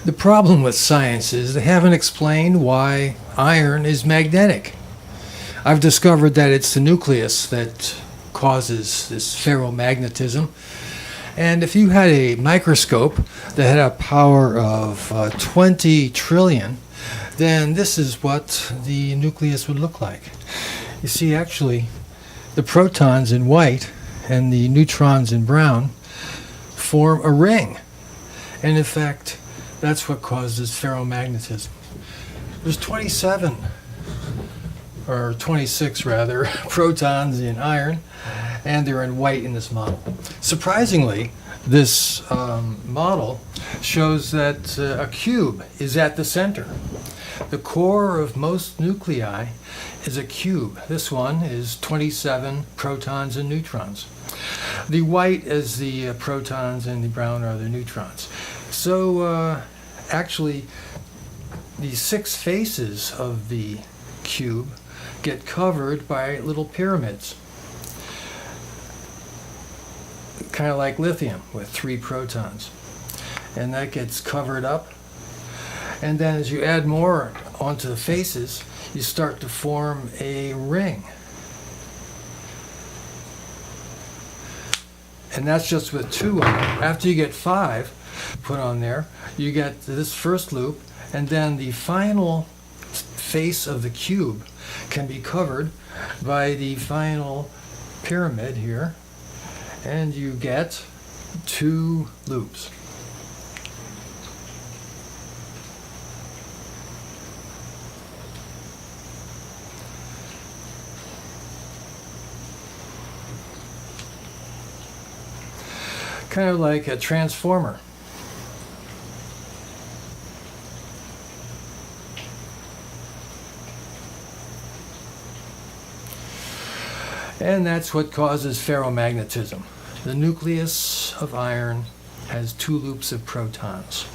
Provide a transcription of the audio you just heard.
The problem with science is they haven't explained why iron is magnetic. I've discovered that it's the nucleus that causes this ferromagnetism. And if you had a microscope that had a power of 20 trillion, then this is what the nucleus would look like. You see, actually, the protons in white and the neutrons in brown form a ring. And in fact, that's what causes ferromagnetism. There's 27, or 26 rather, protons in iron, and they're in white in this model. Surprisingly, this model shows that a cube is at the center. The core of most nuclei is a cube. This one is 27 protons and neutrons. The white is the protons and the brown are the neutrons. So actually, the 6 faces of the cube get covered by little pyramids, kind of like lithium with 3 protons, and that gets covered up. And then as you add more onto the faces, you start to form a ring. And that's just with 2 on it. After you get 5 put on there, you get this first loop, and then the final face of the cube can be covered by the final pyramid here, and you get 2 loops. Kind of like a transformer. And that's what causes ferromagnetism. The nucleus of iron has 2 loops of protons.